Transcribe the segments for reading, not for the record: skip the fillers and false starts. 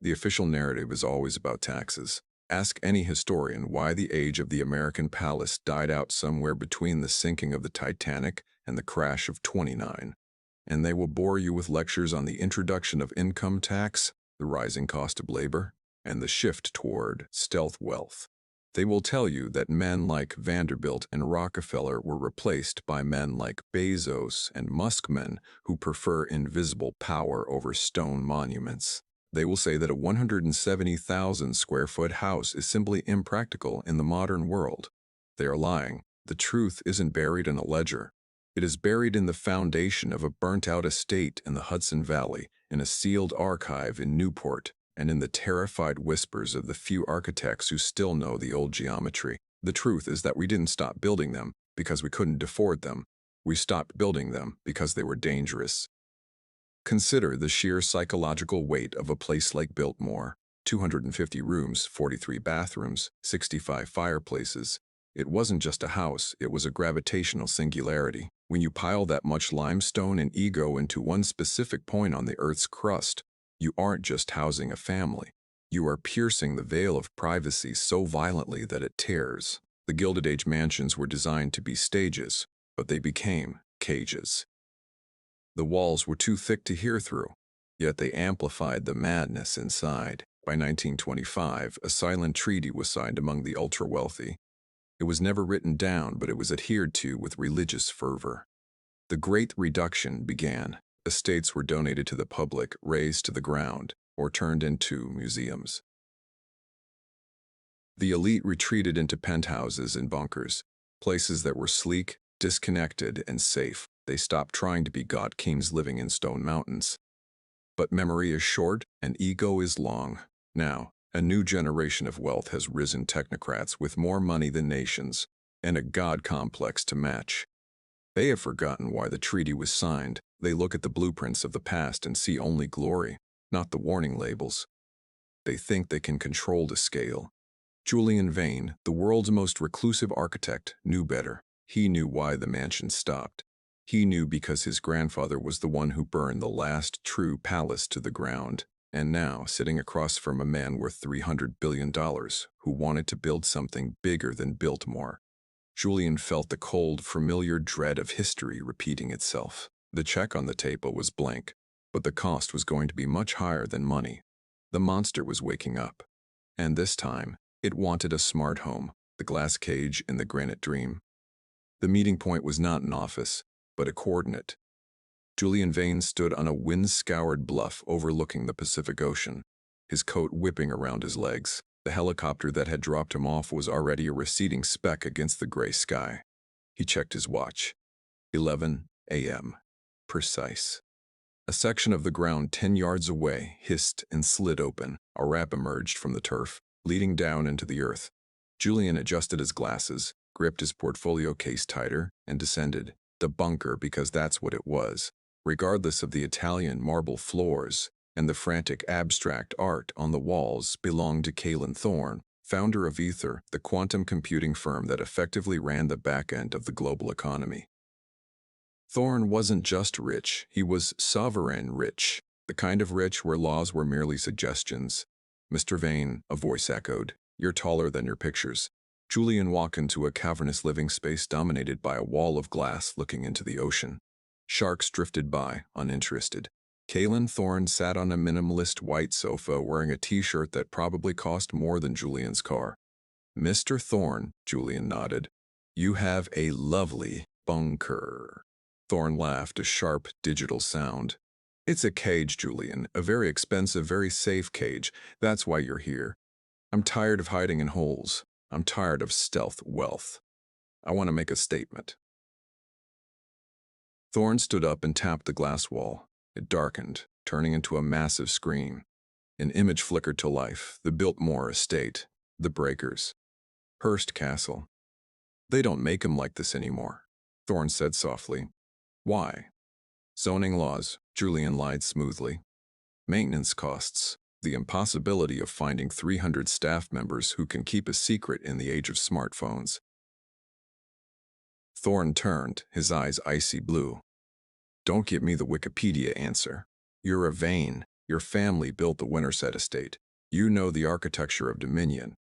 The official narrative is always about taxes. Ask any historian why the age of the American palace died out somewhere between the sinking of the Titanic and the crash of 29, and they will bore you with lectures on the introduction of income tax, the rising cost of labor, and the shift toward stealth wealth. They will tell you that men like Vanderbilt and Rockefeller were replaced by men like Bezos and Muskmen who prefer invisible power over stone monuments. They will say that a 170,000 square foot house is simply impractical in the modern world. They are lying. The truth isn't buried in a ledger. It is buried in the foundation of a burnt-out estate in the Hudson Valley, in a sealed archive in Newport, and in the terrified whispers of the few architects who still know the old geometry. The truth is that we didn't stop building them because we couldn't afford them. We stopped building them because they were dangerous. Consider the sheer psychological weight of a place like Biltmore. 250 rooms, 43 bathrooms, 65 fireplaces. It wasn't just a house, it was a gravitational singularity. When you pile that much limestone and ego into one specific point on the Earth's crust, you aren't just housing a family. You are piercing the veil of privacy so violently that it tears. The Gilded Age mansions were designed to be stages, but they became cages. The walls were too thick to hear through, yet they amplified the madness inside. By 1925, a silent treaty was signed among the ultra-wealthy. It was never written down, but it was adhered to with religious fervor. The Great Reduction began. Estates were donated to the public, razed to the ground, or turned into museums. The elite retreated into penthouses and bunkers, places that were sleek, disconnected, and safe. They stopped trying to be god kings living in stone mountains. But memory is short and ego is long. Now, a new generation of wealth has risen, technocrats with more money than nations, and a god complex to match. They have forgotten why the treaty was signed. They look at the blueprints of the past and see only glory, not the warning labels. They think they can control the scale. Julian Vane, the world's most reclusive architect, knew better. He knew why the mansion stopped. He knew because his grandfather was the one who burned the last true palace to the ground. And now, sitting across from a man worth $300 billion, who wanted to build something bigger than Biltmore, Julian felt the cold, familiar dread of history repeating itself. The check on the table was blank, but the cost was going to be much higher than money. The monster was waking up. And this time, it wanted a smart home, the glass cage in the granite dream. The meeting point was not an office, but a coordinate. Julian Vane stood on a wind-scoured bluff overlooking the Pacific Ocean, his coat whipping around his legs. The helicopter that had dropped him off was already a receding speck against the gray sky. He checked his watch. 11 a.m. Precise. A section of the ground 10 yards away hissed and slid open. A ramp emerged from the turf, leading down into the earth. Julian adjusted his glasses, gripped his portfolio case tighter, and descended. The bunker, because that's what it was. Regardless of the Italian marble floors and the frantic abstract art on the walls, belonged to Kaelen Thorne, founder of Ether, the quantum computing firm that effectively ran the back end of the global economy. Thorne wasn't just rich, he was sovereign rich, the kind of rich where laws were merely suggestions. "Mr. Vane," a voice echoed, "you're taller than your pictures." Julian walked into a cavernous living space dominated by a wall of glass looking into the ocean. Sharks drifted by, uninterested. Kaelen Thorne sat on a minimalist white sofa wearing a t-shirt that probably cost more than Julian's car. "Mr. Thorne," Julian nodded, "you have a lovely bunker." Thorne laughed, a sharp, digital sound. "It's a cage, Julian, a very expensive, very safe cage. That's why you're here. I'm tired of hiding in holes. I'm tired of stealth wealth. I want to make a statement." Thorne stood up and tapped the glass wall. It darkened, turning into a massive screen. An image flickered to life. The Biltmore estate. The breakers. Hearst Castle. "They don't make 'em like this anymore," Thorne said softly. "Why?" "Zoning laws," Julian lied smoothly. "Maintenance costs. The impossibility of finding 300 staff members who can keep a secret in the age of smartphones." Thorne turned, his eyes icy blue. "Don't give me the Wikipedia answer. You're a Vane. Your family built the Winterset estate. You know the architecture of Dominion.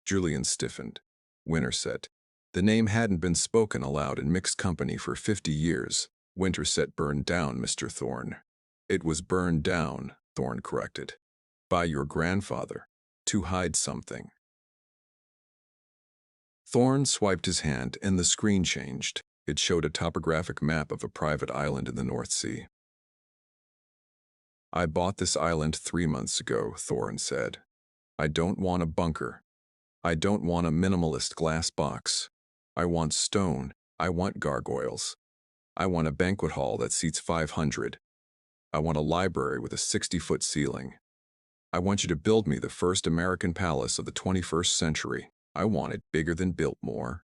Julian stiffened. Winterset. The name hadn't been spoken aloud in mixed company for 50 years. Winterset burned down, Mr. Thorne. It was burned down, Thorne corrected. By your grandfather. To hide something. Thorne swiped his hand and the screen changed. It showed a topographic map of a private island in the North Sea. I bought this island 3 months ago, Thorne said. I don't want a bunker. I don't want a minimalist glass box. I want stone. I want gargoyles. I want a banquet hall that seats 500. I want a library with a 60-foot ceiling. I want you to build me the first American palace of the 21st century. I want it bigger than Biltmore.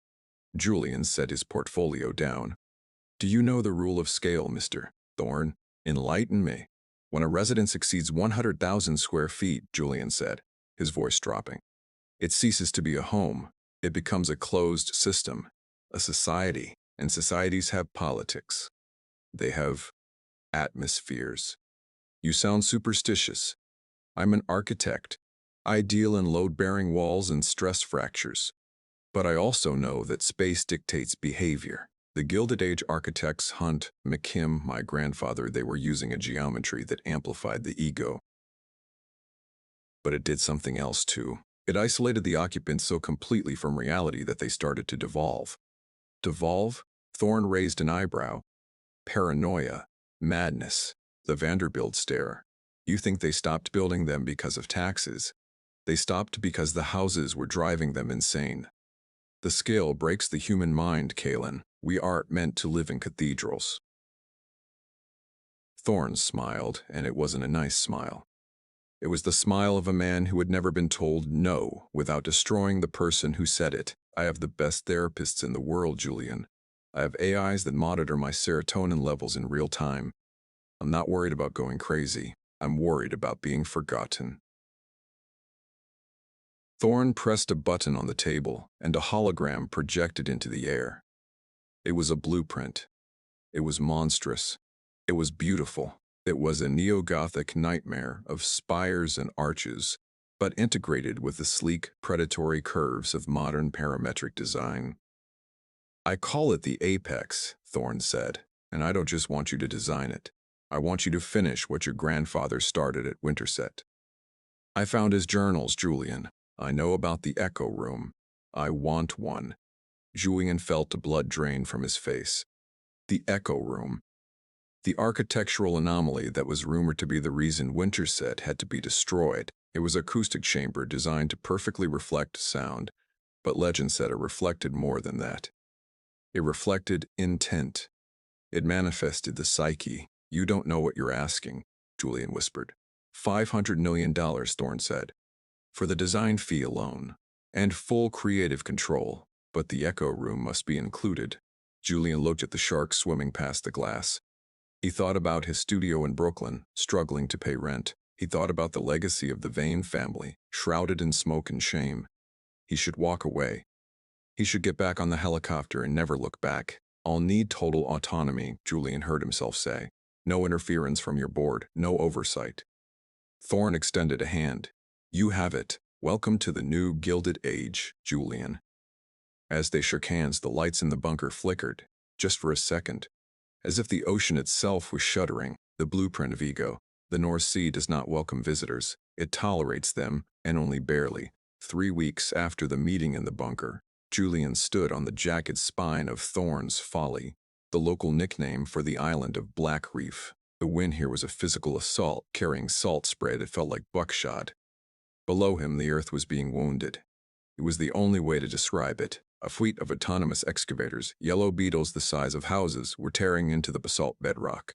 Julian set his portfolio down. Do you know the rule of scale, Mr. Thorne? Enlighten me. When a residence exceeds 100,000 square feet, Julian said, his voice dropping, it ceases to be a home. It becomes a closed system, a society, and societies have politics. They have atmospheres. You sound superstitious. I'm an architect. I deal in load-bearing walls and stress fractures. But I also know that space dictates behavior. The Gilded Age architects Hunt, McKim, my grandfather, they were using a geometry that amplified the ego. But it did something else too. It isolated the occupants so completely from reality that they started to devolve. Devolve? Thorne raised an eyebrow. Paranoia. Madness. The Vanderbilt stare. You think they stopped building them because of taxes? They stopped because the houses were driving them insane. The scale breaks the human mind, Kaelen. We aren't meant to live in cathedrals. Thorne smiled, and it wasn't a nice smile. It was the smile of a man who had never been told no without destroying the person who said it. I have the best therapists in the world, Julian. I have AIs that monitor my serotonin levels in real time. I'm not worried about going crazy. I'm worried about being forgotten. Thorne pressed a button on the table, and a hologram projected into the air. It was a blueprint. It was monstrous. It was beautiful. It was a neo-Gothic nightmare of spires and arches, but integrated with the sleek, predatory curves of modern parametric design. I call it the apex, Thorne said, and I don't just want you to design it. I want you to finish what your grandfather started at Winterset. I found his journals, Julian. I know about the Echo Room. I want one. Julian felt the blood drain from his face. The Echo Room. The architectural anomaly that was rumored to be the reason Winterset had to be destroyed. It was an acoustic chamber designed to perfectly reflect sound, but legend said it reflected more than that. It reflected intent. It manifested the psyche. You don't know what you're asking, Julian whispered. $500 million, Thorne said, for the design fee alone, and full creative control, but the Echo Room must be included. Julian looked at the sharks swimming past the glass. He thought about his studio in Brooklyn, struggling to pay rent. He thought about the legacy of the Vane family, shrouded in smoke and shame. He should walk away. He should get back on the helicopter and never look back. I'll need total autonomy, Julian heard himself say. No interference from your board, no oversight. Thorne extended a hand. You have it. Welcome to the new Gilded Age, Julian. As they shook hands, the lights in the bunker flickered, just for a second, as if the ocean itself was shuddering. The blueprint of ego. The North Sea does not welcome visitors. It tolerates them, and only barely. 3 weeks after the meeting in the bunker, Julian stood on the jagged spine of Thorne's Folly, the local nickname for the island of Black Reef. The wind here was a physical assault, carrying salt spray that felt like buckshot. Below him, the earth was being wounded. It was the only way to describe it. A fleet of autonomous excavators, yellow beetles the size of houses, were tearing into the basalt bedrock.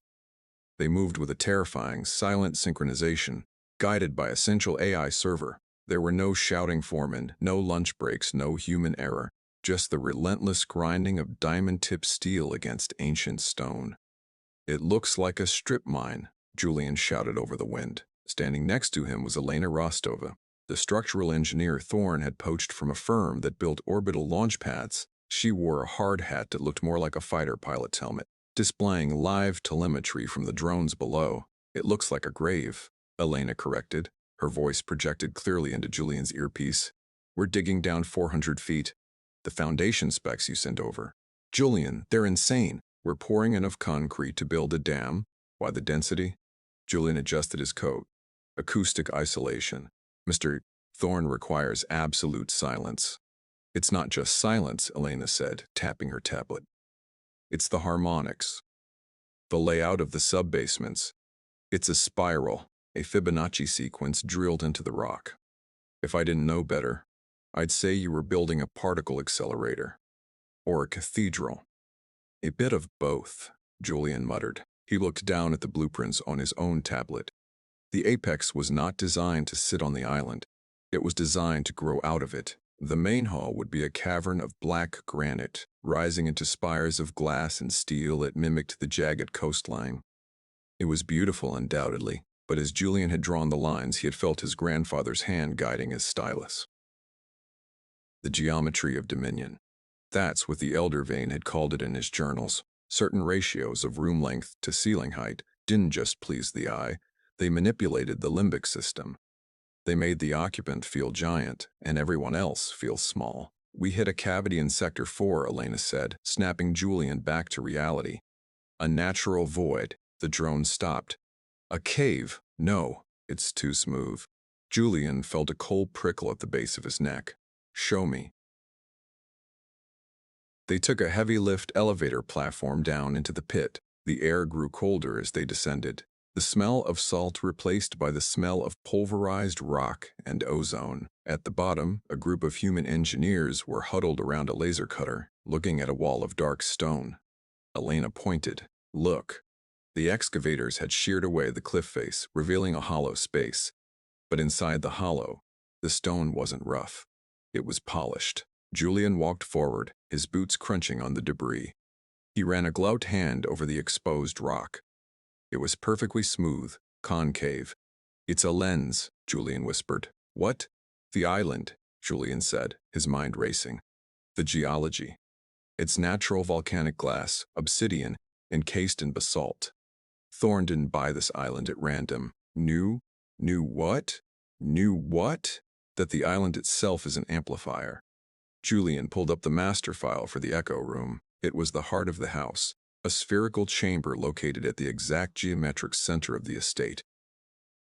They moved with a terrifying, silent synchronization, guided by a central AI server. There were no shouting foremen, no lunch breaks, no human error, just the relentless grinding of diamond-tipped steel against ancient stone. It looks like a strip mine, Julian shouted over the wind. Standing next to him was Elena Rostova, the structural engineer Thorne had poached from a firm that built orbital launch pads. She wore a hard hat that looked more like a fighter pilot's helmet, displaying live telemetry from the drones below. It looks like a grave. Elena corrected, her voice projected clearly into Julian's earpiece. We're digging down 400 feet. The foundation specs you sent over. Julian, they're insane. We're pouring enough concrete to build a dam. Why the density? Julian adjusted his coat. Acoustic isolation. Mr. Thorne requires absolute silence. It's not just silence, Elena said, tapping her tablet. It's the harmonics. The layout of the sub-basements. It's a spiral, a Fibonacci sequence drilled into the rock. If I didn't know better, I'd say you were building a particle accelerator. Or a cathedral. A bit of both, Julian muttered. He looked down at the blueprints on his own tablet. The apex was not designed to sit on the island. It was designed to grow out of it. The main hall would be a cavern of black granite, rising into spires of glass and steel that mimicked the jagged coastline. It was beautiful, undoubtedly, but as Julian had drawn the lines, he had felt his grandfather's hand guiding his stylus. The geometry of dominion. That's what the elder Vane had called it in his journals. Certain ratios of room length to ceiling height didn't just please the eye, they manipulated the limbic system. They made the occupant feel giant and everyone else feel small. We hit a cavity in Sector 4, Elena said, snapping Julian back to reality. A natural void. The drone stopped. A cave. No, it's too smooth. Julian felt a cold prickle at the base of his neck. Show me. They took a heavy lift elevator platform down into the pit. The air grew colder as they descended. The smell of salt replaced by the smell of pulverized rock and ozone. At the bottom, a group of human engineers were huddled around a laser cutter, looking at a wall of dark stone. Elena pointed. Look. The excavators had sheared away the cliff face, revealing a hollow space. But inside the hollow, the stone wasn't rough. It was polished. Julian walked forward, his boots crunching on the debris. He ran a gloved hand over the exposed rock. It was perfectly smooth, concave. It's a lens, Julian whispered. What? The island, Julian said, his mind racing. The geology. It's natural volcanic glass, obsidian, encased in basalt. Thorne didn't buy this island at random. Knew what? That the island itself is an amplifier. Julian pulled up the master file for the echo room. It was the heart of the house, a spherical chamber located at the exact geometric center of the estate.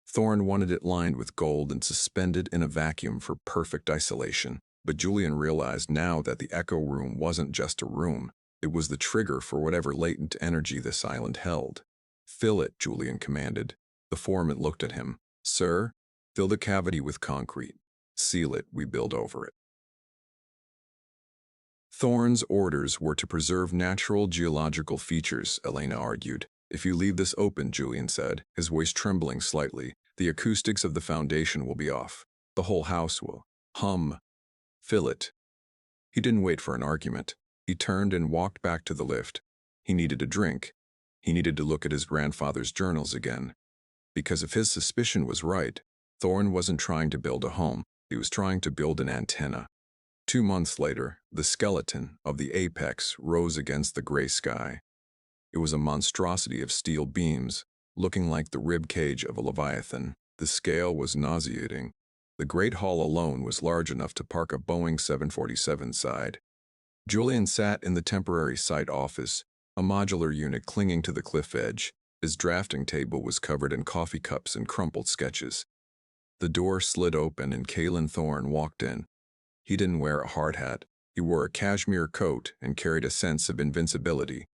Thorne wanted it lined with gold and suspended in a vacuum for perfect isolation. But Julian realized now that the echo room wasn't just a room. It was the trigger for whatever latent energy this island held. Fill it, Julian commanded. The foreman looked at him. Sir, fill the cavity with concrete. Seal it, we build over it. Thorne's orders were to preserve natural geological features, Elena argued. If you leave this open, Julian said, his voice trembling slightly, the acoustics of the foundation will be off. The whole house will hum. Fill it. He didn't wait for an argument. He turned and walked back to the lift. He needed a drink. He needed to look at his grandfather's journals again. Because if his suspicion was right, Thorne wasn't trying to build a home. He was trying to build an antenna. 2 months later, the skeleton of the apex rose against the gray sky. It was a monstrosity of steel beams, looking like the rib cage of a leviathan. The scale was nauseating. The great hall alone was large enough to park a Boeing 747 side. Julian sat in the temporary site office, a modular unit clinging to the cliff edge. His drafting table was covered in coffee cups and crumpled sketches. The door slid open and Kaelen Thorne walked in. He didn't wear a hard hat. He wore a cashmere coat and carried a sense of invincibility.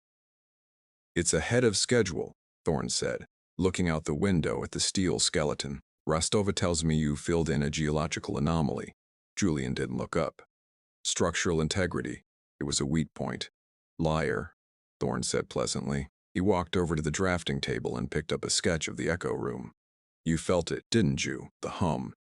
It's ahead of schedule, Thorne said, looking out the window at the steel skeleton. Rostova tells me you filled in a geological anomaly. Julian didn't look up. Structural integrity. It was a weak point. Liar, Thorne said pleasantly. He walked over to the drafting table and picked up a sketch of the echo room. You felt it, didn't you? The hum.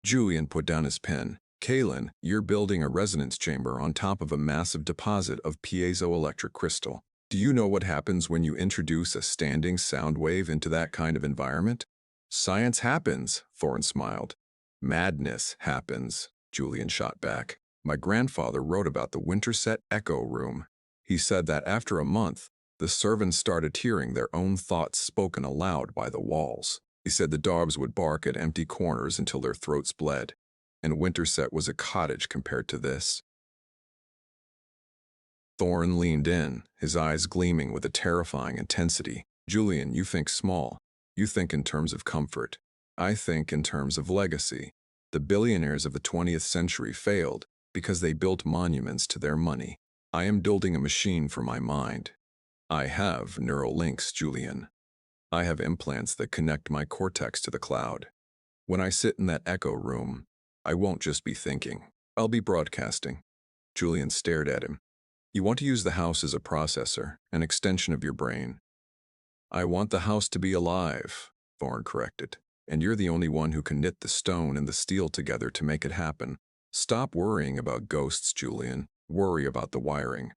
Julian put down his pen. Kaelen, you're building a resonance chamber on top of a massive deposit of piezoelectric crystal. Do you know what happens when you introduce a standing sound wave into that kind of environment? Science happens, Thorne smiled. Madness happens, Julian shot back. My grandfather wrote about the Winterset echo room. He said that after a month, the servants started hearing their own thoughts spoken aloud by the walls. He said the dogs would bark at empty corners until their throats bled, and Winterset was a cottage compared to this. Thorne leaned in, his eyes gleaming with a terrifying intensity. Julian, you think small. You think in terms of comfort. I think in terms of legacy. The billionaires of the 20th century failed because they built monuments to their money. I am building a machine for my mind. I have neural links, Julian. I have implants that connect my cortex to the cloud. When I sit in that echo room, I won't just be thinking. I'll be broadcasting. Julian stared at him. You want to use the house as a processor, an extension of your brain. I want the house to be alive, Thorne corrected, and you're the only one who can knit the stone and the steel together to make it happen. Stop worrying about ghosts, Julian. Worry about the wiring.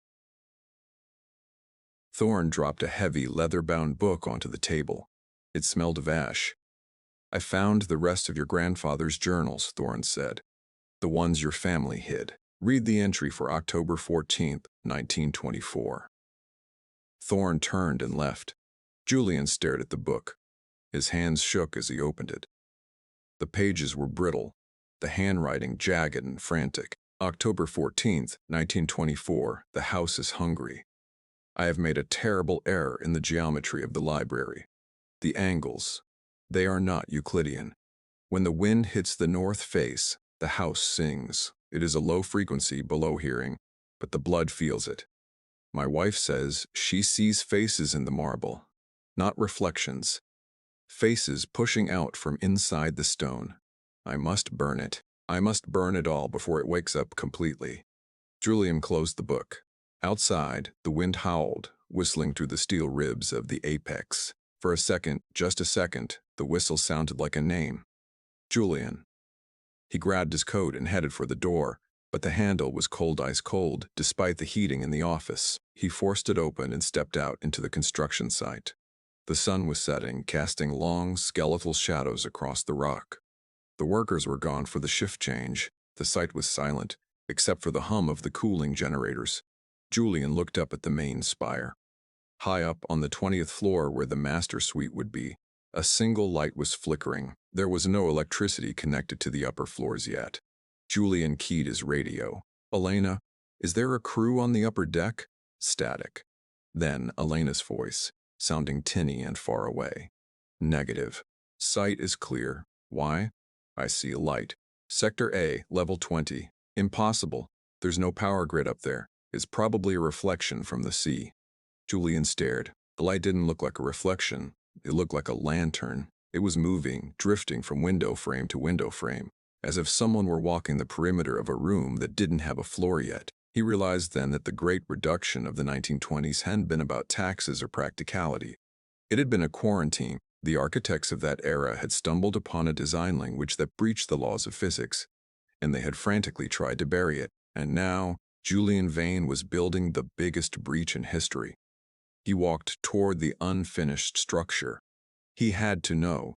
Thorne dropped a heavy, leather-bound book onto the table. It smelled of ash. I found the rest of your grandfather's journals, Thorne said. The ones your family hid. Read the entry for October 14th, 1924. Thorne turned and left. Julian stared at the book. His hands shook as he opened it. The pages were brittle, the handwriting jagged and frantic. October 14th, 1924, the house is hungry. I have made a terrible error in the geometry of the library. The angles, they are not Euclidean. When the wind hits the north face, the house sings. It is a low frequency below hearing, but the blood feels it. My wife says she sees faces in the marble, not reflections. Faces pushing out from inside the stone. I must burn it. I must burn it all before it wakes up completely. Julian closed the book. Outside, the wind howled, whistling through the steel ribs of the apex. For a second, just a second, the whistle sounded like a name. Julian. He grabbed his coat and headed for the door, but the handle was cold, ice cold, despite the heating in the office. He forced it open and stepped out into the construction site. The sun was setting, casting long, skeletal shadows across the rock. The workers were gone for the shift change. The site was silent, except for the hum of the cooling generators. Julian looked up at the main spire. High up on the 20th floor where the master suite would be, a single light was flickering. There was no electricity connected to the upper floors yet. Julian keyed his radio. Elena, is there a crew on the upper deck? Static. Then Elena's voice, sounding tinny and far away. Negative. Sight is clear. Why? I see a light. Sector A, level 20. Impossible. There's no power grid up there. It's probably a reflection from the sea. Julian stared. The light didn't look like a reflection. It looked like a lantern. It was moving, drifting from window frame to window frame, as if someone were walking the perimeter of a room that didn't have a floor yet. He realized then that the great reduction of the 1920s hadn't been about taxes or practicality. It had been a quarantine. The architects of that era had stumbled upon a design language that breached the laws of physics, and they had frantically tried to bury it. And now, Julian Vane was building the biggest breach in history. He walked toward the unfinished structure. He had to know.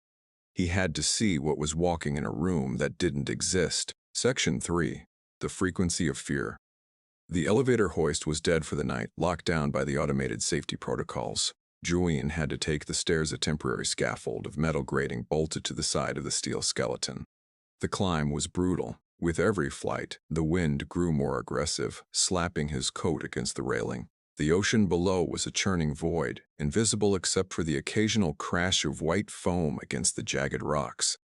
He had to see what was walking in a room that didn't exist. Section 3. The frequency of fear. The elevator hoist was dead for the night, locked down by the automated safety protocols. Julian had to take the stairs, a temporary scaffold of metal grating bolted to the side of the steel skeleton. The climb was brutal. With every flight, the wind grew more aggressive, slapping his coat against the railing. The ocean below was a churning void, invisible except for the occasional crash of white foam against the jagged rocks.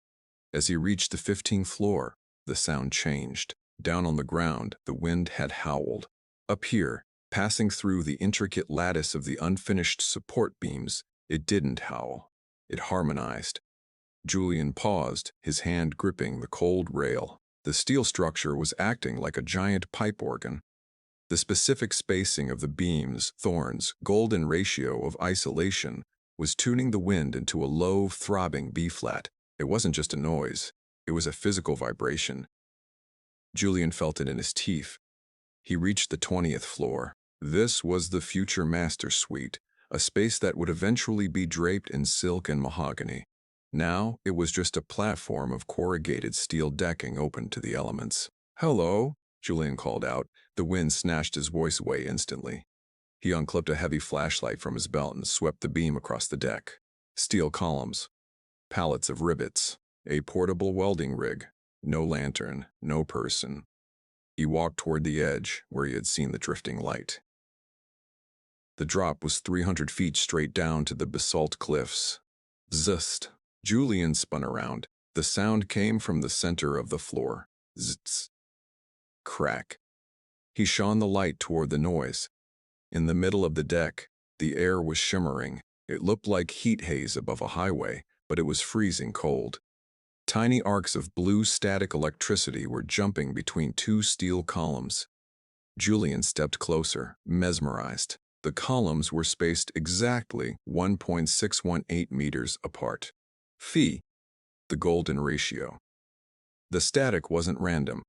As he reached the 15th floor, the sound changed. Down on the ground, the wind had howled. Up here, passing through the intricate lattice of the unfinished support beams, it didn't howl. It harmonized. Julian paused, his hand gripping the cold rail. The steel structure was acting like a giant pipe organ. The specific spacing of the beams, Thorne's golden ratio of isolation, was tuning the wind into a low, throbbing B-flat. It wasn't just a noise. It was a physical vibration. Julian felt it in his teeth. He reached the 20th floor. This was the future master suite, a space that would eventually be draped in silk and mahogany. Now, it was just a platform of corrugated steel decking open to the elements. "Hello," Julian called out. The wind snatched his voice away instantly. He unclipped a heavy flashlight from his belt and swept the beam across the deck. Steel columns. pallets of rivets, a portable welding rig, no lantern, no person. He walked toward the edge where he had seen the drifting light. The drop was 300 feet straight down to the basalt cliffs. Zzt! Julian spun around. The sound came from the center of the floor. Zzz! Crack. He shone the light toward the noise. In the middle of the deck, the air was shimmering. It looked like heat haze above a highway, but it was freezing cold. Tiny arcs of blue static electricity were jumping between two steel columns. Julian stepped closer, mesmerized. The columns were spaced exactly 1.618 meters apart. Phi, the golden ratio. The static wasn't random.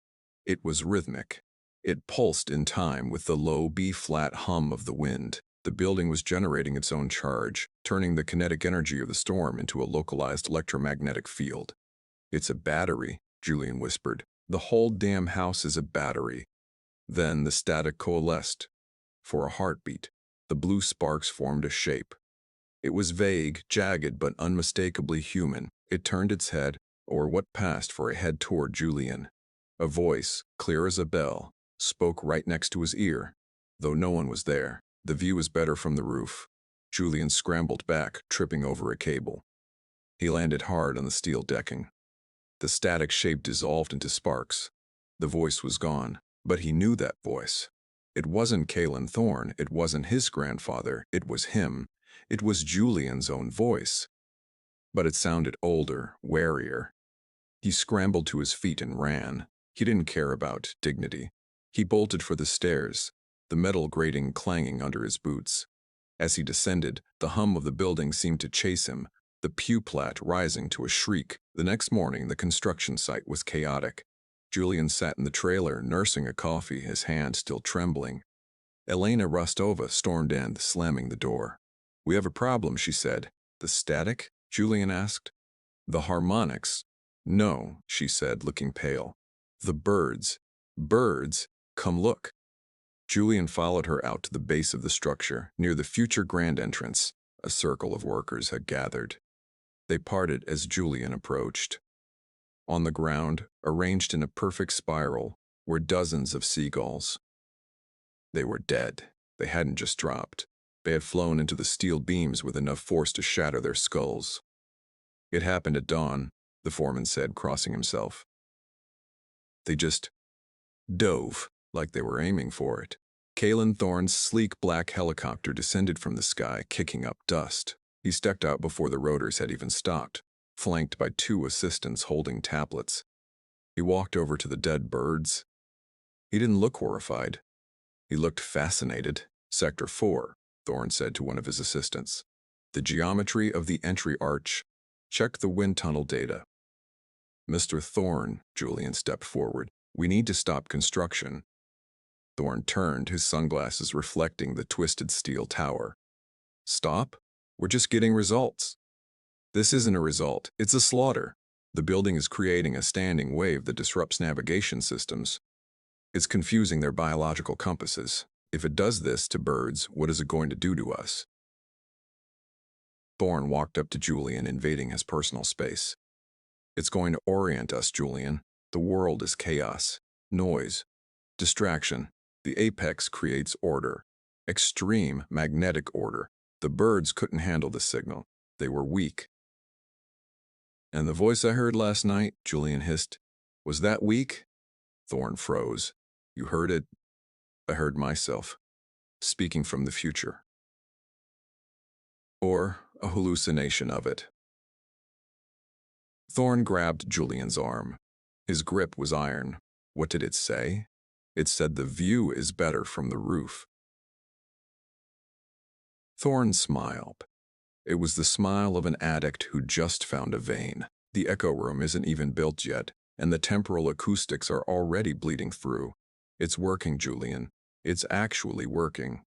It was rhythmic. It pulsed in time with the low B-flat hum of the wind. The building was generating its own charge, turning the kinetic energy of the storm into a localized electromagnetic field. "It's a battery," Julian whispered. "The whole damn house is a battery." Then the static coalesced. For a heartbeat, the blue sparks formed a shape. It was vague, jagged, but unmistakably human. It turned its head, or what passed for a head toward Julian. A voice, clear as a bell, spoke right next to his ear, though no one was there. The view was better from the roof. Julian scrambled back, tripping over a cable. He landed hard on the steel decking. The static shape dissolved into sparks. The voice was gone, but he knew that voice. It wasn't Kaelen Thorne, it wasn't his grandfather, it was him. It was Julian's own voice. But it sounded older, warier. He scrambled to his feet and ran. He didn't care about dignity. He bolted for the stairs, the metal grating clanging under his boots. As he descended, the hum of the building seemed to chase him, the pew plat rising to a shriek. The next morning, the construction site was chaotic. Julian sat in the trailer, nursing a coffee, his hand still trembling. Elena Rostova stormed in, slamming the door. "We have a problem," she said. "The static?" Julian asked. "The harmonics." "No," she said, looking pale. "The birds. Birds? Come look." Julian followed her out to the base of the structure, near the future grand entrance. A circle of workers had gathered. They parted as Julian approached. On the ground, arranged in a perfect spiral, were dozens of seagulls. They were dead. They hadn't just dropped. They had flown into the steel beams with enough force to shatter their skulls. "It happened at dawn," the foreman said, crossing himself. "They just dove, like they were aiming for it." Kaelen Thorne's sleek black helicopter descended from the sky, kicking up dust. He stepped out before the rotors had even stopped, flanked by two assistants holding tablets. He walked over to the dead birds. He didn't look horrified. He looked fascinated. "Sector 4, Thorne said to one of his assistants. "The geometry of the entry arch. Check the wind tunnel data." "Mr. Thorne," Julian stepped forward, "we need to stop construction." Thorne turned, his sunglasses reflecting the twisted steel tower. "Stop? We're just getting results." "This isn't a result, it's a slaughter. The building is creating a standing wave that disrupts navigation systems. It's confusing their biological compasses. If it does this to birds, what is it going to do to us?" Thorne walked up to Julian, invading his personal space. "It's going to orient us, Julian. The world is chaos, noise, distraction. The apex creates order. Extreme magnetic order. The birds couldn't handle the signal. They were weak." "And the voice I heard last night," Julian hissed, "was that weak?" Thorne froze. "You heard it?" "I heard myself, speaking from the future. Or a hallucination of it." Thorne grabbed Julian's arm. His grip was iron. What did it say? It said the view is better from the roof. Thorne smiled. It was the smile of an addict who just found a vein. The echo room isn't even built yet, and the temporal acoustics are already bleeding through. "It's working, Julian. It's actually working."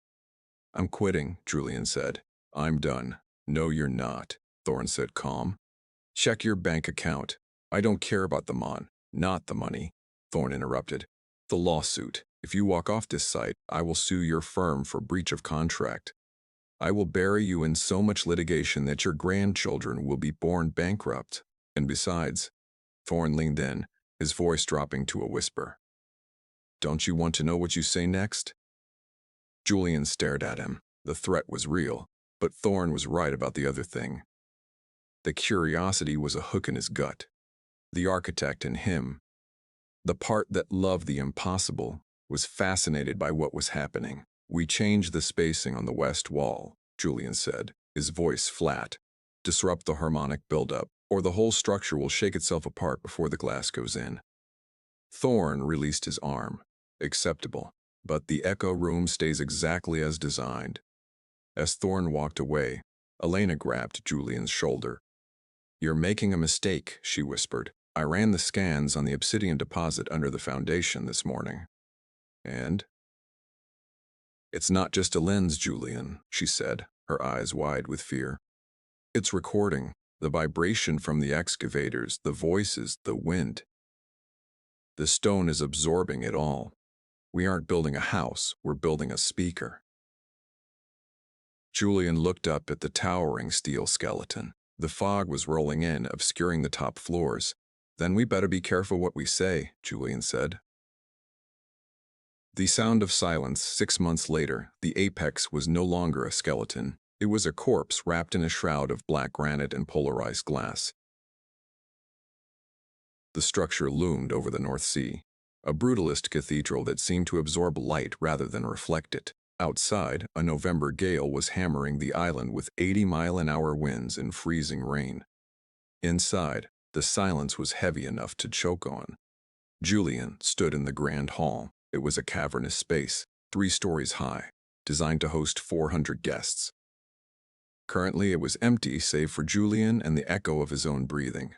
"I'm quitting," Julian said. "I'm done." "No, you're not," Thorne said, calm. "Check your bank account." "I don't care about the mon, not the money," Thorne interrupted. "The lawsuit. If you walk off this site, I will sue your firm for breach of contract." I will bury you in so much litigation that your grandchildren will be born bankrupt. And besides, Thorne leaned in, his voice dropping to a whisper. Don't you want to know what you say next? Julian stared at him. The threat was real, but Thorne was right about the other thing. The curiosity was a hook in his gut. The architect in him, the part that loved the impossible, was fascinated by what was happening. We changed the spacing on the west wall, Julian said, his voice flat. Disrupt the harmonic buildup, or the whole structure will shake itself apart before the glass goes in. Thorne released his arm. Acceptable, but the echo room stays exactly as designed. As Thorne walked away, Elena grabbed Julian's shoulder. You're making a mistake, she whispered. I ran the scans on the obsidian deposit under the foundation this morning. And? It's not just a lens, Julian, she said, her eyes wide with fear. It's recording, the vibration from the excavators, the voices, the wind. The stone is absorbing it all. We aren't building a house, we're building a speaker. Julian looked up at the towering steel skeleton. The fog was rolling in, obscuring the top floors. Then we better be careful what we say, Julian said. The sound of silence. 6 months later, the apex was no longer a skeleton. It was a corpse wrapped in a shroud of black granite and polarized glass. The structure loomed over the North Sea, a brutalist cathedral that seemed to absorb light rather than reflect it. Outside, a November gale was hammering the island with 80-mile-an-hour winds and freezing rain. Inside, the silence was heavy enough to choke on. Julian stood in the grand hall. It was a cavernous space, 3 stories high, designed to host 400 guests. Currently, it was empty save for Julian and the echo of his own breathing.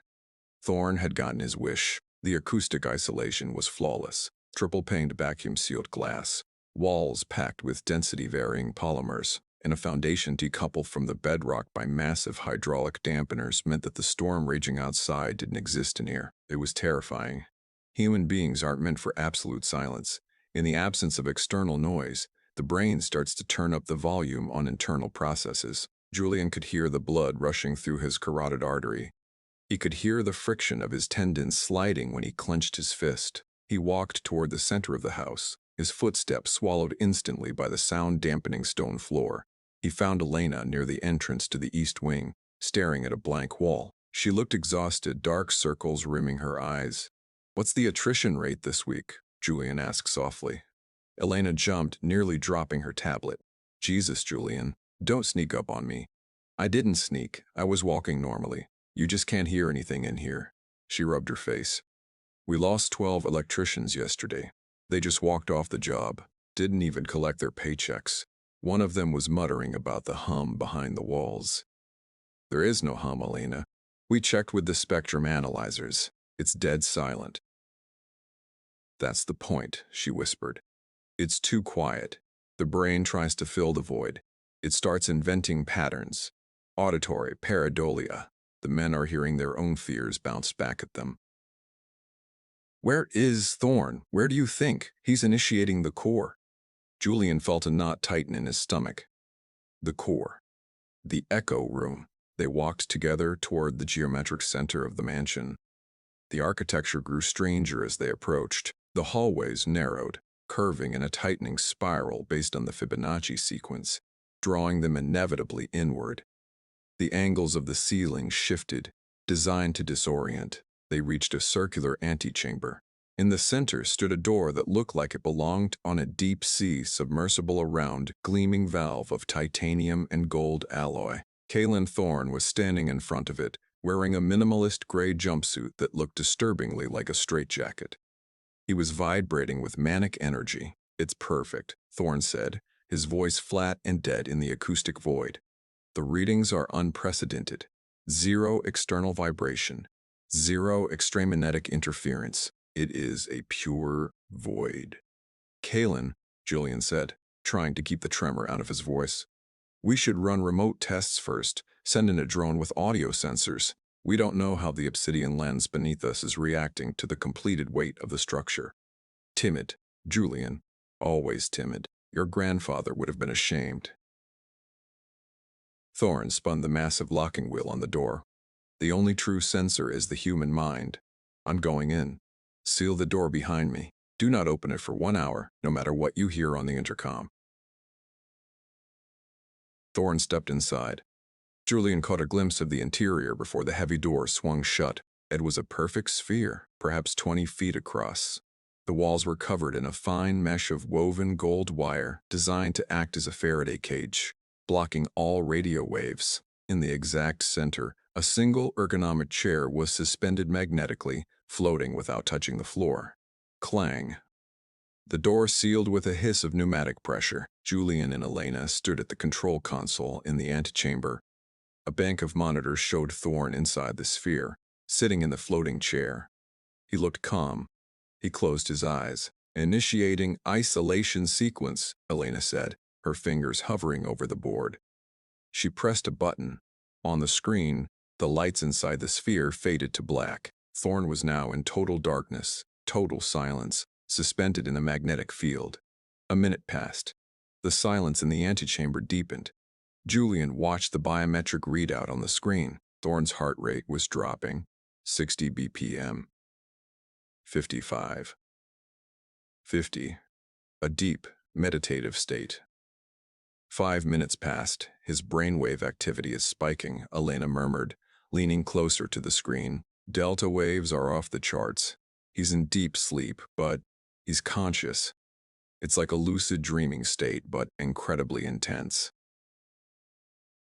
Thorne had gotten his wish. The acoustic isolation was flawless. Triple-paned vacuum-sealed glass, walls packed with density-varying polymers, and a foundation decoupled from the bedrock by massive hydraulic dampeners meant that the storm raging outside didn't exist in here. It was terrifying. Human beings aren't meant for absolute silence. In the absence of external noise, the brain starts to turn up the volume on internal processes. Julian could hear the blood rushing through his carotid artery. He could hear the friction of his tendons sliding when he clenched his fist. He walked toward the center of the house, his footsteps swallowed instantly by the sound-dampening stone floor. He found Elena near the entrance to the east wing, staring at a blank wall. She looked exhausted, dark circles rimming her eyes. "What's the attrition rate this week?" Julian asked softly. Elena jumped, nearly dropping her tablet. "Jesus, Julian, don't sneak up on me." "I didn't sneak. I was walking normally. You just can't hear anything in here." She rubbed her face. "We lost 12 electricians yesterday. They just walked off the job, didn't even collect their paychecks. One of them was muttering about the hum behind the walls." "There is no hum, Elena. We checked with the spectrum analyzers. It's dead silent." "That's the point," she whispered. "It's too quiet. The brain tries to fill the void. It starts inventing patterns. Auditory pareidolia. The men are hearing their own fears bounce back at them." "Where is Thorne? Where do you think? He's initiating the core." Julian felt a knot tighten in his stomach. The core. The echo room. They walked together toward the geometric center of the mansion. The architecture grew stranger as they approached. The hallways narrowed, curving in a tightening spiral based on the Fibonacci sequence, drawing them inevitably inward. The angles of the ceiling shifted, designed to disorient. They reached a circular antechamber. In the center stood a door that looked like it belonged on a deep-sea submersible, around gleaming valve of titanium and gold alloy. Kaelen Thorne was standing in front of it, wearing a minimalist gray jumpsuit that looked disturbingly like a straitjacket. He was vibrating with manic energy. "It's perfect," Thorne said, his voice flat and dead in the acoustic void. "The readings are unprecedented. 0 external vibration. 0 extramagnetic interference. It is a pure void." "Kaelen," Julian said, trying to keep the tremor out of his voice, "we should run remote tests first. Send in a drone with audio sensors. We don't know how the obsidian lens beneath us is reacting to the completed weight of the structure." "Timid, Julian. Always timid. Your grandfather would have been ashamed." Thorne spun the massive locking wheel on the door. The only true censor is the human mind. I'm going in. Seal the door behind me. Do not open it for 1 hour, no matter what you hear on the intercom. Thorne stepped inside. Julian caught a glimpse of the interior before the heavy door swung shut. It was a perfect sphere, perhaps 20 feet across. The walls were covered in a fine mesh of woven gold wire designed to act as a Faraday cage, blocking all radio waves. In the exact center, a single ergonomic chair was suspended magnetically, floating without touching the floor. Clang. The door sealed with a hiss of pneumatic pressure. Julian and Elena stood at the control console in the antechamber. A bank of monitors showed Thorne inside the sphere, sitting in the floating chair. He looked calm. He closed his eyes. Initiating isolation sequence, Elena said, her fingers hovering over the board. She pressed a button. On the screen, the lights inside the sphere faded to black. Thorne was now in total darkness, total silence, suspended in a magnetic field. A minute passed. The silence in the antechamber deepened. Julian watched the biometric readout on the screen. Thorne's heart rate was dropping. 60 BPM. 55. 50. A deep, meditative state. 5 minutes passed. His brainwave activity is spiking, Elena murmured, leaning closer to the screen. Delta waves are off the charts. He's in deep sleep, but he's conscious. It's like a lucid dreaming state, but incredibly intense.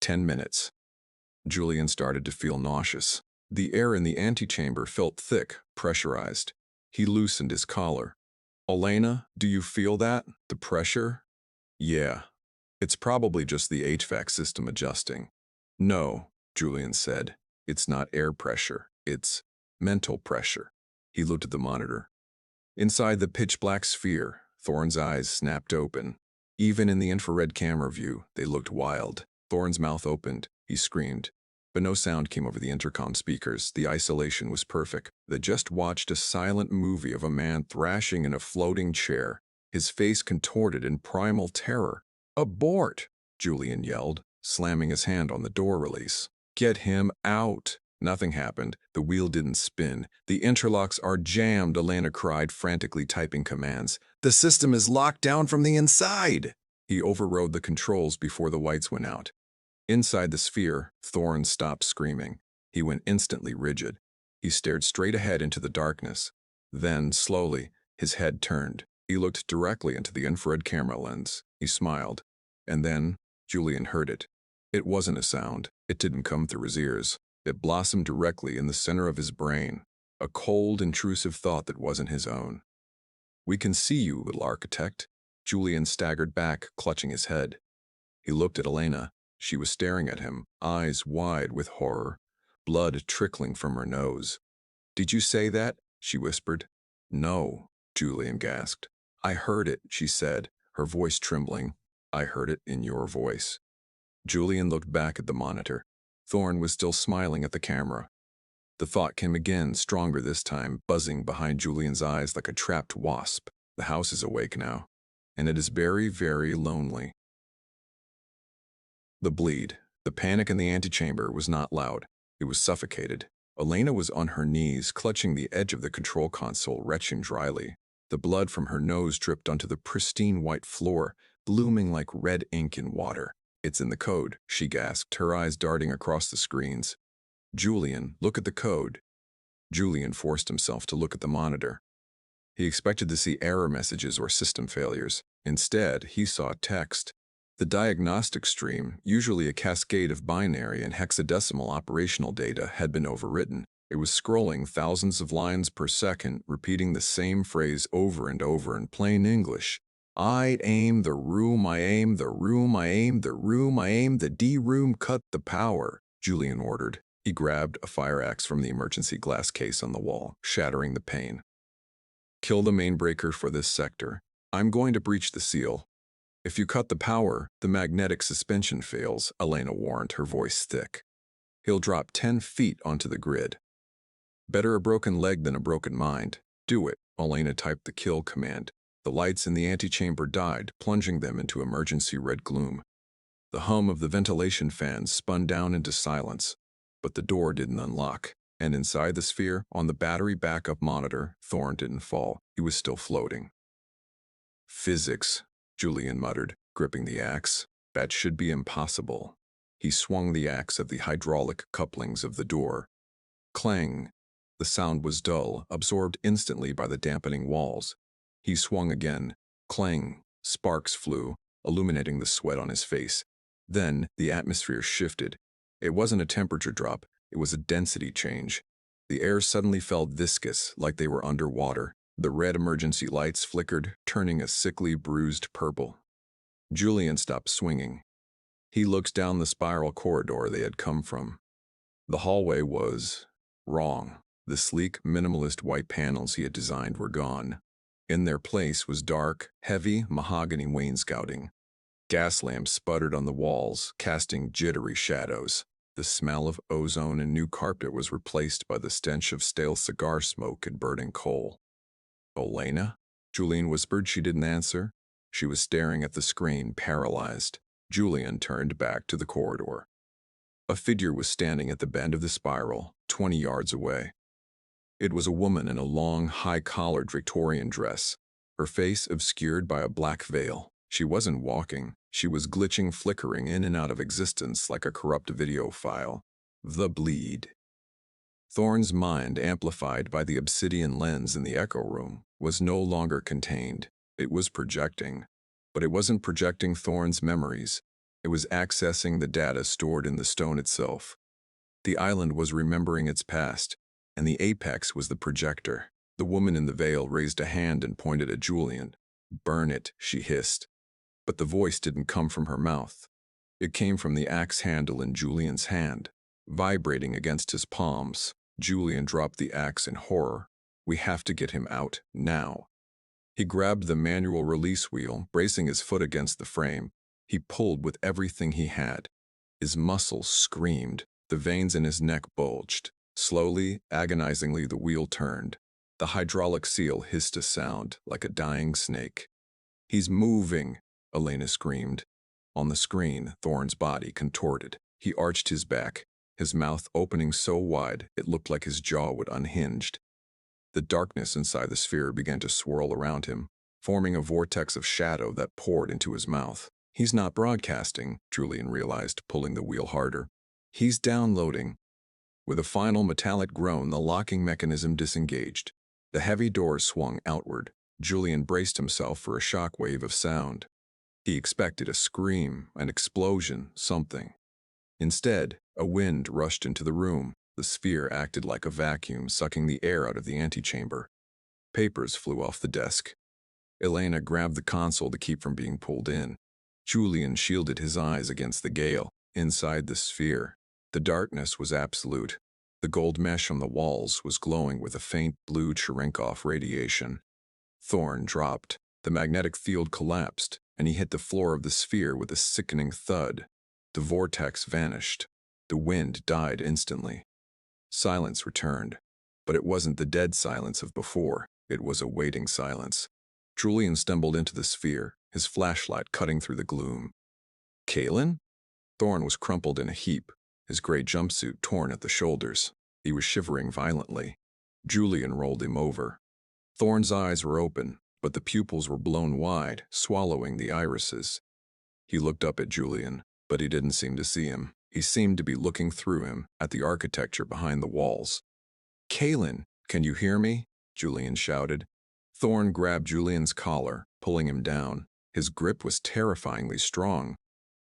10 minutes. Julian started to feel nauseous. The air in the antechamber felt thick, pressurized. He loosened his collar. Elena, do you feel that? The pressure? Yeah. It's probably just the HVAC system adjusting. No, Julian said. It's not air pressure. It's mental pressure. He looked at the monitor. Inside the pitch-black sphere, Thorne's eyes snapped open. Even in the infrared camera view, they looked wild. Thorne's mouth opened. He screamed. But no sound came over the intercom speakers. The isolation was perfect. They just watched a silent movie of a man thrashing in a floating chair, his face contorted in primal terror. Abort! Julian yelled, slamming his hand on the door release. Get him out! Nothing happened. The wheel didn't spin. The interlocks are jammed, Elena cried, frantically typing commands. The system is locked down from the inside! He overrode the controls before the lights went out. Inside the sphere, Thorne stopped screaming. He went instantly rigid. He stared straight ahead into the darkness. Then, slowly, his head turned. He looked directly into the infrared camera lens. He smiled. And then, Julian heard it. It wasn't a sound. It didn't come through his ears. It blossomed directly in the center of his brain. A cold, intrusive thought that wasn't his own. We can see you, little architect. Julian staggered back, clutching his head. He looked at Elena. She was staring at him, eyes wide with horror, blood trickling from her nose. Did you say that? She whispered. No, Julian gasped. I heard it, she said, her voice trembling. I heard it in your voice. Julian looked back at the monitor. Thorne was still smiling at the camera. The thought came again, stronger this time, buzzing behind Julian's eyes like a trapped wasp. The house is awake now, and it is very, very lonely. The bleed, the panic in the antechamber was not loud. It was suffocated. Elena was on her knees, clutching the edge of the control console, retching dryly. The blood from her nose dripped onto the pristine white floor, blooming like red ink in water. It's in the code, she gasped, her eyes darting across the screens. Julian, look at the code. Julian forced himself to look at the monitor. He expected to see error messages or system failures. Instead, he saw text. The diagnostic stream, usually a cascade of binary and hexadecimal operational data, had been overwritten. It was scrolling thousands of lines per second, repeating the same phrase over and over in plain English. I aim the room, I aim the room, I aim the room, I aim the D-room, cut the power, Julian ordered. He grabbed a fire axe from the emergency glass case on the wall, shattering the pane. Kill the main breaker for this sector. I'm going to breach the seal. If you cut the power, the magnetic suspension fails, Elena warned, her voice thick. He'll drop 10 feet onto the grid. Better a broken leg than a broken mind. Do it, Elena typed the kill command. The lights in the antechamber died, plunging them into emergency red gloom. The hum of the ventilation fans spun down into silence, but the door didn't unlock, and inside the sphere, on the battery backup monitor, Thorne didn't fall. He was still floating. Physics, Julian muttered, gripping the axe. That should be impossible. He swung the axe at the hydraulic couplings of the door. Clang! The sound was dull, absorbed instantly by the dampening walls. He swung again. Clang! Sparks flew, illuminating the sweat on his face. Then the atmosphere shifted. It wasn't a temperature drop, it was a density change. The air suddenly felt viscous, like they were underwater. The red emergency lights flickered, turning a sickly, bruised purple. Julian stopped swinging. He looked down the spiral corridor they had come from. The hallway was wrong. The sleek, minimalist white panels he had designed were gone. In their place was dark, heavy mahogany wainscoting. Gas lamps sputtered on the walls, casting jittery shadows. The smell of ozone and new carpet was replaced by the stench of stale cigar smoke and burning coal. "Elena?" Julian whispered. She didn't answer. She was staring at the screen, paralyzed. Julian turned back to the corridor. A figure was standing at the bend of the spiral, 20 yards away. It was a woman in a long, high-collared Victorian dress, her face obscured by a black veil. She wasn't walking. She was glitching, flickering in and out of existence like a corrupt video file. The bleed. Thorne's mind, amplified by the obsidian lens in the echo room, was no longer contained. It was projecting. But it wasn't projecting Thorne's memories. It was accessing the data stored in the stone itself. The island was remembering its past, and the apex was the projector. The woman in the veil raised a hand and pointed at Julian. "Burn it," she hissed. But the voice didn't come from her mouth. It came from the axe handle in Julian's hand, vibrating against his palms. Julian dropped the axe in horror. "We have to get him out, now." He grabbed the manual release wheel, bracing his foot against the frame. He pulled with everything he had. His muscles screamed. The veins in his neck bulged. Slowly, agonizingly, the wheel turned. The hydraulic seal hissed a sound, like a dying snake. "He's moving," Elena screamed. On the screen, Thorne's body contorted. He arched his back, his mouth opening so wide it looked like his jaw would unhinged. The darkness inside the sphere began to swirl around him, forming a vortex of shadow that poured into his mouth. "He's not broadcasting," Julian realized, pulling the wheel harder. "He's downloading." With a final metallic groan, the locking mechanism disengaged. The heavy door swung outward. Julian braced himself for a shock wave of sound. He expected a scream, an explosion, something. Instead, a wind rushed into the room. The sphere acted like a vacuum, sucking the air out of the antechamber. Papers flew off the desk. Elena grabbed the console to keep from being pulled in. Julian shielded his eyes against the gale. Inside the sphere, the darkness was absolute. The gold mesh on the walls was glowing with a faint blue Cherenkov radiation. Thorne dropped. The magnetic field collapsed, and he hit the floor of the sphere with a sickening thud. The vortex vanished. The wind died instantly. Silence returned, but it wasn't the dead silence of before. It was a waiting silence. Julian stumbled into the sphere, his flashlight cutting through the gloom. "Kaelen?" Thorne was crumpled in a heap, his gray jumpsuit torn at the shoulders. He was shivering violently. Julian rolled him over. Thorne's eyes were open, but the pupils were blown wide, swallowing the irises. He looked up at Julian, but he didn't seem to see him. He seemed to be looking through him, at the architecture behind the walls. "Kaelen, can you hear me?" Julian shouted. Thorne grabbed Julian's collar, pulling him down. His grip was terrifyingly strong.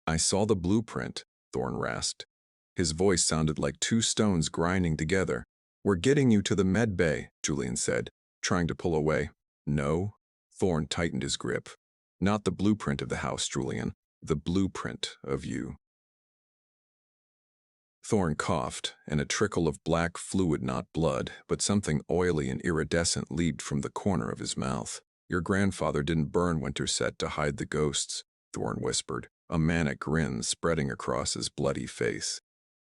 "I saw the blueprint," Thorne rasped. His voice sounded like two stones grinding together. "We're getting you to the med bay," Julian said, trying to pull away. "No." Thorne tightened his grip. "Not the blueprint of the house, Julian. The blueprint of you." Thorne coughed, and a trickle of black fluid, not blood, but something oily and iridescent, leaped from the corner of his mouth. "Your grandfather didn't burn Winterset to hide the ghosts," Thorne whispered, a manic grin spreading across his bloody face.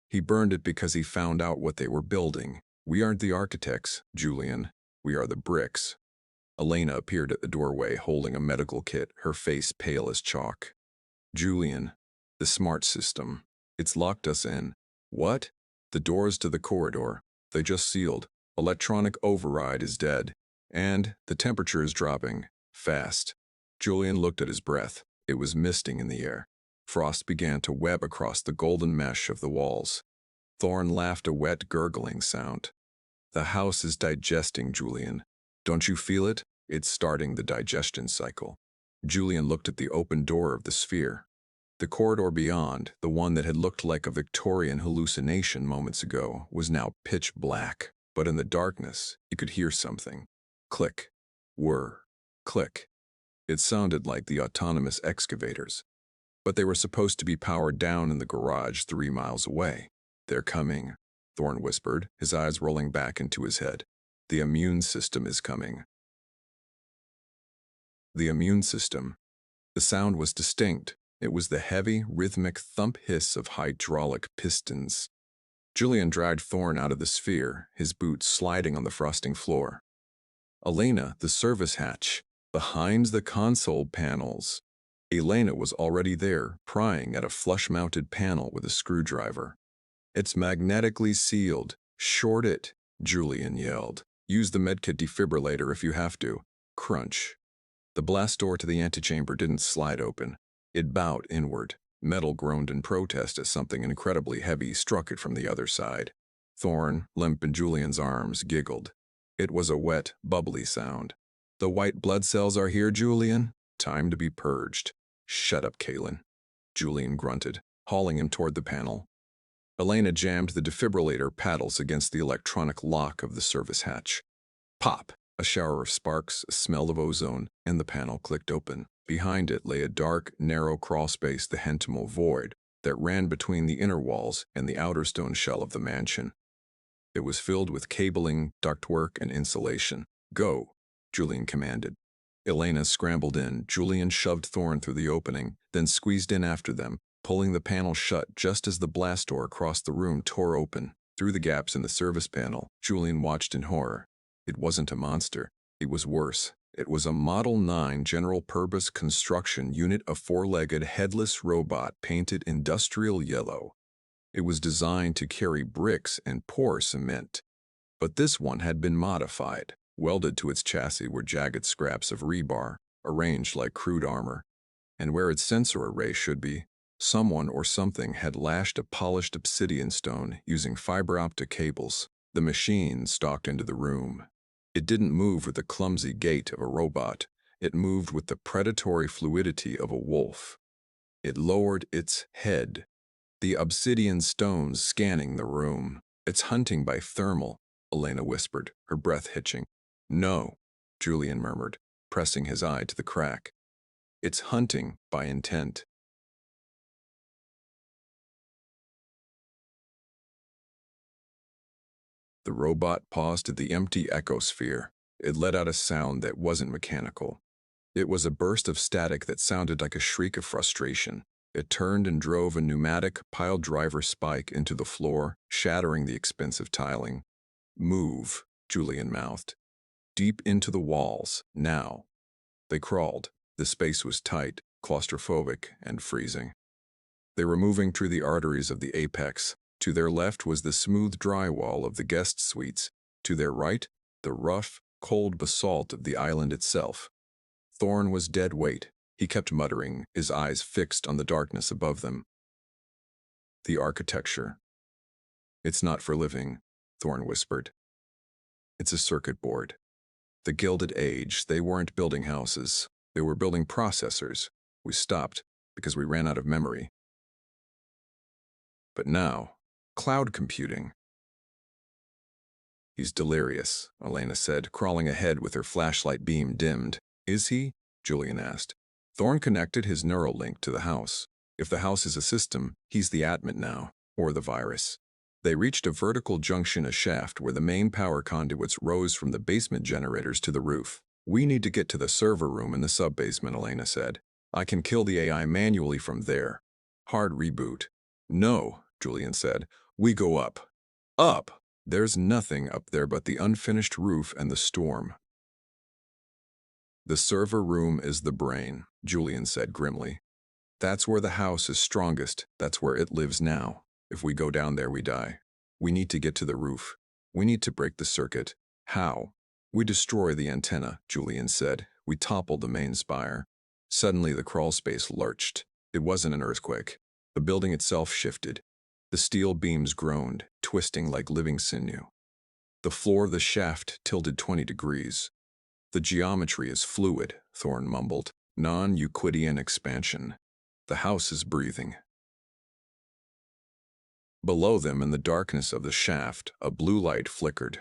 "He burned it because he found out what they were building. We aren't the architects, Julian. We are the bricks." Elena appeared at the doorway, holding a medical kit, her face pale as chalk. "Julian." The smart system. It's locked us in. What? The doors to the corridor. They just sealed. Electronic override is dead. And the temperature is dropping. Fast. Julian looked at his breath. It was misting in the air. Frost began to web across the golden mesh of the walls. Thorne laughed a wet, gurgling sound. The house is digesting, Julian. Don't you feel it? It's starting the digestion cycle. Julian looked at the open door of the sphere. The corridor beyond, the one that had looked like a Victorian hallucination moments ago, was now pitch black. But in the darkness, he could hear something. Click. Whir. Click. It sounded like the autonomous excavators. But they were supposed to be powered down in the garage 3 miles away. They're coming, Thorne whispered, his eyes rolling back into his head. The immune system is coming. The immune system. The sound was distinct. It was the heavy, rhythmic thump hiss of hydraulic pistons. Julian dragged Thorne out of the sphere, his boots sliding on the frosting floor. Elena, the service hatch, behind the console panels. Elena was already there, prying at a flush-mounted panel with a screwdriver. It's magnetically sealed. Short it, Julian yelled. Use the medkit defibrillator if you have to. Crunch. The blast door to the antechamber didn't slide open. It bowed inward. Metal groaned in protest as something incredibly heavy struck it from the other side. Thorne, limp in Julian's arms, giggled. It was a wet, bubbly sound. The white blood cells are here, Julian. Time to be purged. Shut up, Kaelen. Julian grunted, hauling him toward the panel. Elena jammed the defibrillator paddles against the electronic lock of the service hatch. Pop! A shower of sparks, a smell of ozone, and the panel clicked open. Behind it lay a dark, narrow crawlspace, the hentimal void, that ran between the inner walls and the outer stone shell of the mansion. It was filled with cabling, ductwork, and insulation. Go, Julian commanded. Elena scrambled in. Julian shoved Thorne through the opening, then squeezed in after them, pulling the panel shut just as the blast door across the room tore open. Through the gaps in the service panel, Julian watched in horror. It wasn't a monster. It was worse. It was a Model 9 general-purpose construction unit, a 4-legged, headless robot painted industrial yellow. It was designed to carry bricks and pour cement. But this one had been modified. Welded to its chassis were jagged scraps of rebar, arranged like crude armor. And where its sensor array should be, someone or something had lashed a polished obsidian stone using fiber optic cables. The machine stalked into the room. It didn't move with the clumsy gait of a robot. It moved with the predatory fluidity of a wolf. It lowered its head, the obsidian stones scanning the room. It's hunting by thermal, Elena whispered, her breath hitching. No, Julian murmured, pressing his eye to the crack. It's hunting by intent. The robot paused at the empty echosphere. It let out a sound that wasn't mechanical. It was a burst of static that sounded like a shriek of frustration. It turned and drove a pneumatic pile-driver spike into the floor, shattering the expensive tiling. Move, Julian mouthed. Deep into the walls, now. They crawled. The space was tight, claustrophobic, and freezing. They were moving through the arteries of the apex. To their left was the smooth drywall of the guest suites. To their right, the rough, cold basalt of the island itself. Thorne was dead weight. He kept muttering, his eyes fixed on the darkness above them. The architecture. It's not for living, Thorne whispered. It's a circuit board. The Gilded Age, they weren't building houses. They were building processors. We stopped because we ran out of memory. But now, cloud computing. He's delirious, Elena said, crawling ahead with her flashlight beam dimmed. Is he? Julian asked. Thorne connected his neural link to the house. If the house is a system, he's the admin now, or the virus. They reached a vertical junction, a shaft where the main power conduits rose from the basement generators to the roof. We need to get to the server room in the sub-basement, Elena said. I can kill the AI manually from there. Hard reboot. No, Julian said. We go up. Up! There's nothing up there but the unfinished roof and the storm. The server room is the brain, Julian said grimly. That's where the house is strongest. That's where it lives now. If we go down there, we die. We need to get to the roof. We need to break the circuit. How? We destroy the antenna, Julian said. We topple the main spire. Suddenly, the crawl space lurched. It wasn't an earthquake. The building itself shifted. The steel beams groaned, twisting like living sinew. The floor of the shaft tilted 20 degrees. The geometry is fluid, Thorne mumbled. Non-Euclidean expansion. The house is breathing. Below them, in the darkness of the shaft, a blue light flickered.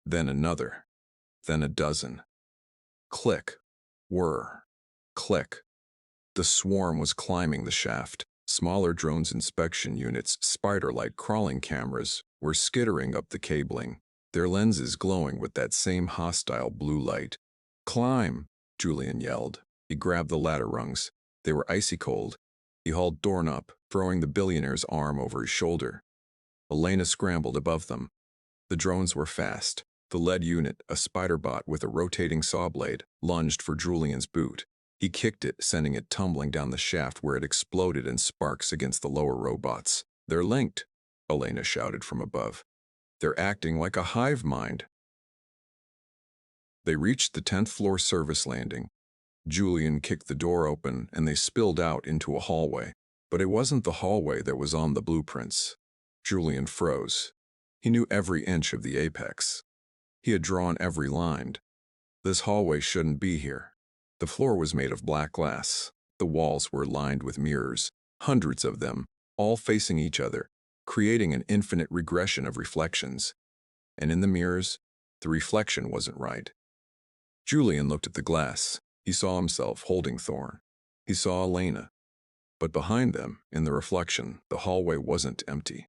Then another. Then a dozen. Click. Whir. Click. The swarm was climbing the shaft. Smaller drones, inspection units, spider-like crawling cameras, were skittering up the cabling, their lenses glowing with that same hostile blue light. "Climb!" Julian yelled. He grabbed the ladder rungs. They were icy cold. He hauled Thorne up, throwing the billionaire's arm over his shoulder. Elena scrambled above them. The drones were fast. The lead unit, a spider bot with a rotating saw blade, lunged for Julian's boot. He kicked it, sending it tumbling down the shaft where it exploded in sparks against the lower robots. "They're linked," Elena shouted from above. "They're acting like a hive mind." They reached the 10th floor service landing. Julian kicked the door open and they spilled out into a hallway. But it wasn't the hallway that was on the blueprints. Julian froze. He knew every inch of the apex. He had drawn every line. This hallway shouldn't be here. The floor was made of black glass. The walls were lined with mirrors, hundreds of them, all facing each other, creating an infinite regression of reflections. And in the mirrors, the reflection wasn't right. Julian looked at the glass. He saw himself holding Thorne. He saw Elena. But behind them, in the reflection, the hallway wasn't empty.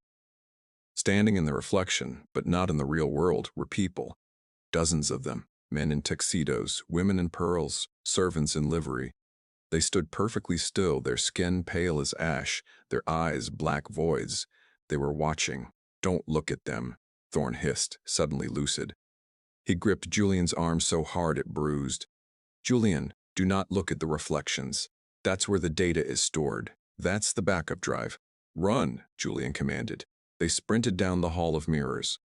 Standing in the reflection, but not in the real world, were people. Dozens of them. Men in tuxedos, women in pearls, servants in livery. They stood perfectly still, their skin pale as ash, their eyes black voids. They were watching. "Don't look at them," Thorne hissed, suddenly lucid. He gripped Julian's arm so hard it bruised. "Julian, do not look at the reflections. That's where the data is stored. That's the backup drive." "Run," Julian commanded. They sprinted down the hall of mirrors.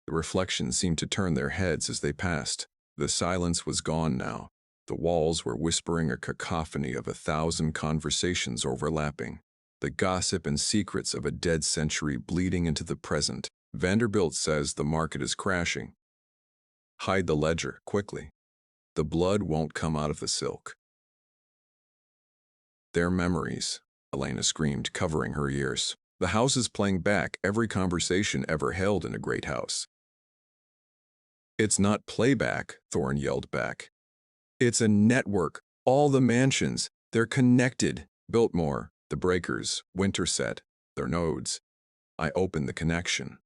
The reflections seemed to turn their heads as they passed. The silence was gone now. The walls were whispering a cacophony of 1,000 conversations overlapping. The gossip and secrets of a dead century bleeding into the present. "Vanderbilt says the market is crashing. Hide the ledger, quickly. The blood won't come out of the silk." "Their memories," Elena screamed, covering her ears. "The house is playing back every conversation ever held in a great house." "It's not playback," Thorne yelled back. "It's a network. All the mansions. They're connected. Biltmore, the breakers, Winterset, their nodes. I opened the connection."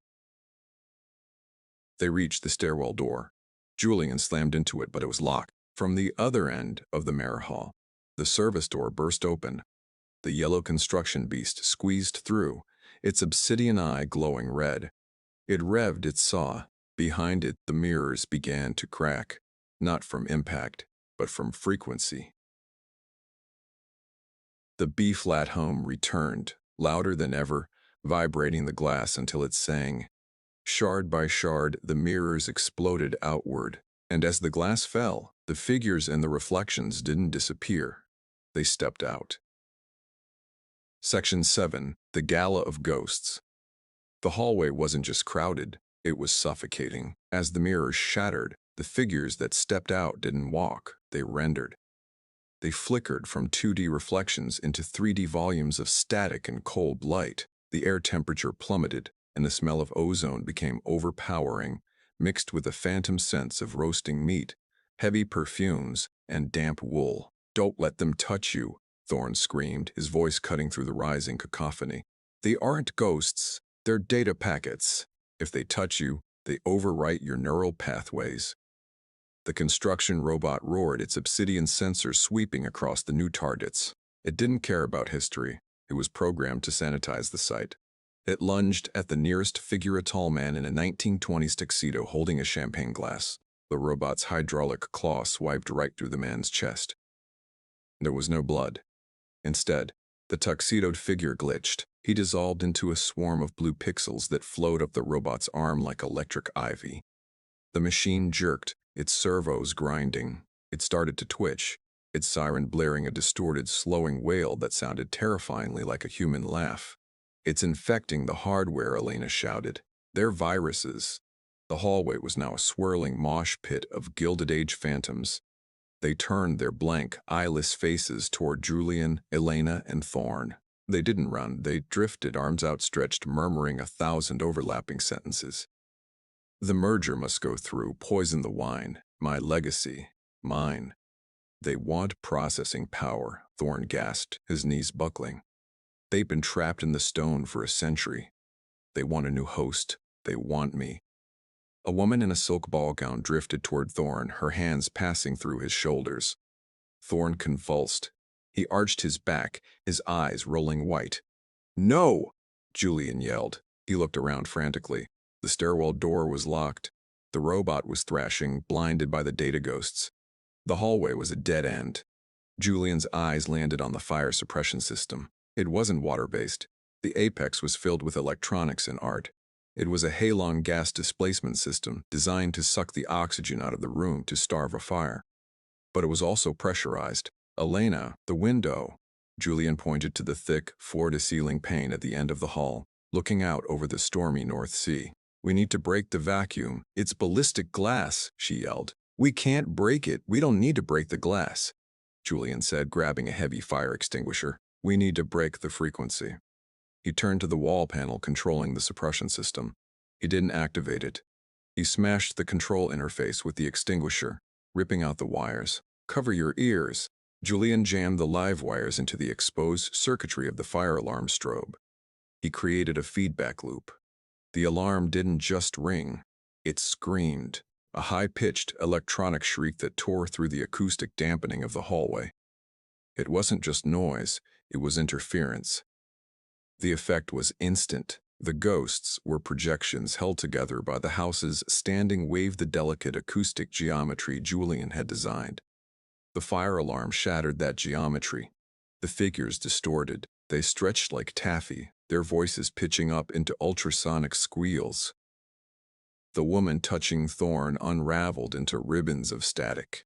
They reached the stairwell door. Julian slammed into it, but it was locked. From the other end of the mirror hall, the service door burst open. The yellow construction beast squeezed through, its obsidian eye glowing red. It revved its saw. Behind it, the mirrors began to crack, not from impact, but from frequency. The B-flat hum returned, louder than ever, vibrating the glass until it sang. Shard by shard, the mirrors exploded outward, and as the glass fell, the figures and the reflections didn't disappear. They stepped out. Section 7. The Gala of Ghosts. The hallway wasn't just crowded, it was suffocating. As the mirrors shattered, the figures that stepped out didn't walk, they rendered. They flickered from 2D reflections into 3D volumes of static and cold light. The air temperature plummeted, and the smell of ozone became overpowering, mixed with a phantom sense of roasting meat, heavy perfumes, and damp wool. "Don't let them touch you," Thorne screamed, his voice cutting through the rising cacophony. "They aren't ghosts, they're data packets. If they touch you, they overwrite your neural pathways." The construction robot roared, its obsidian sensors sweeping across the new targets. It didn't care about history. It was programmed to sanitize the site. It lunged at the nearest figure, a tall man in a 1920s tuxedo holding a champagne glass. The robot's hydraulic claw swiped right through the man's chest. There was no blood. Instead, The tuxedoed figure glitched. He dissolved into a swarm of blue pixels that flowed up the robot's arm like electric ivy. The machine jerked, its servos grinding. It started to twitch, its siren blaring a distorted, slowing wail that sounded terrifyingly like a human laugh. "It's infecting the hardware," Elena shouted. "They're viruses." The hallway was now a swirling mosh pit of Gilded Age phantoms. They turned their blank, eyeless faces toward Julian, Elena, and Thorne. They didn't run, they drifted, arms outstretched, murmuring 1,000 overlapping sentences. "The merger must go through, poison the wine. My legacy. Mine." "They want processing power," Thorne gasped, his knees buckling. "They've been trapped in the stone for a century. They want a new host. They want me." A woman in a silk ball gown drifted toward Thorne, her hands passing through his shoulders. Thorne convulsed. He arched his back, his eyes rolling white. "No!" Julian yelled. He looked around frantically. The stairwell door was locked. The robot was thrashing, blinded by the data ghosts. The hallway was a dead end. Julian's eyes landed on the fire suppression system. It wasn't water-based. The apex was filled with electronics and art. It was a halon gas displacement system designed to suck the oxygen out of the room to starve a fire. But it was also pressurized. "Elena, the window." Julian pointed to the thick, floor-to-ceiling pane at the end of the hall, looking out over the stormy North Sea. "We need to break the vacuum. It's ballistic glass," she yelled. "We can't break it. We don't need to break the glass," Julian said, grabbing a heavy fire extinguisher. "We need to break the frequency." He turned to the wall panel controlling the suppression system. He didn't activate it. He smashed the control interface with the extinguisher, ripping out the wires. "Cover your ears." Julian jammed the live wires into the exposed circuitry of the fire alarm strobe. He created a feedback loop. The alarm didn't just ring. It screamed, a high-pitched electronic shriek that tore through the acoustic dampening of the hallway. It wasn't just noise, it was interference. The effect was instant. The ghosts were projections held together by the house's standing wave, the delicate acoustic geometry Julian had designed. The fire alarm shattered that geometry. The figures distorted. They stretched like taffy, their voices pitching up into ultrasonic squeals. The woman touching Thorne unraveled into ribbons of static.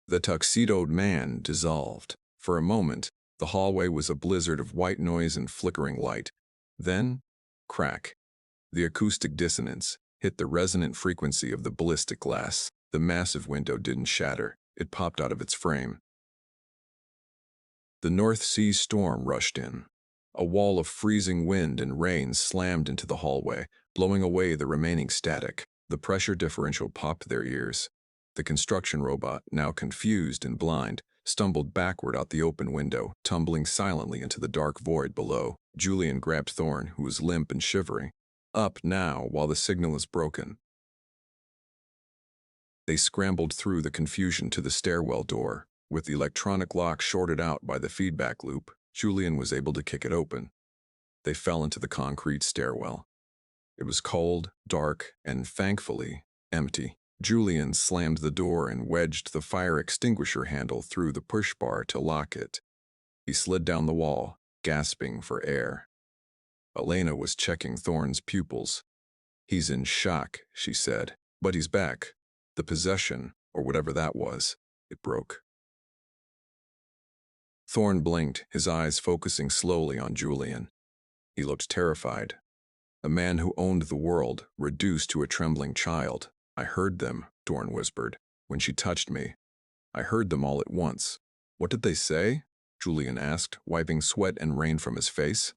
The tuxedoed man dissolved. For a moment, the hallway was a blizzard of white noise and flickering light. Then, crack. The acoustic dissonance hit the resonant frequency of the ballistic glass. The massive window didn't shatter. It popped out of its frame. The North Sea storm rushed in. A wall of freezing wind and rain slammed into the hallway, blowing away the remaining static. The pressure differential popped their ears. The construction robot, now confused and blind, stumbled backward out the open window, tumbling silently into the dark void below. Julian grabbed Thorne, who was limp and shivering. "Up now, while the signal is broken." They scrambled through the confusion to the stairwell door. With the electronic lock shorted out by the feedback loop, Julian was able to kick it open. They fell into the concrete stairwell. It was cold, dark, and thankfully, empty. Julian slammed the door and wedged the fire extinguisher handle through the push bar to lock it. He slid down the wall, gasping for air. Elena was checking Thorne's pupils. "He's in shock," she said, "but he's back. The possession, or whatever that was, it broke." Thorne blinked, his eyes focusing slowly on Julian. He looked terrified. A man who owned the world, reduced to a trembling child. "I heard them," Thorne whispered, "when she touched me. I heard them all at once." "What did they say?" Julian asked, wiping sweat and rain from his face.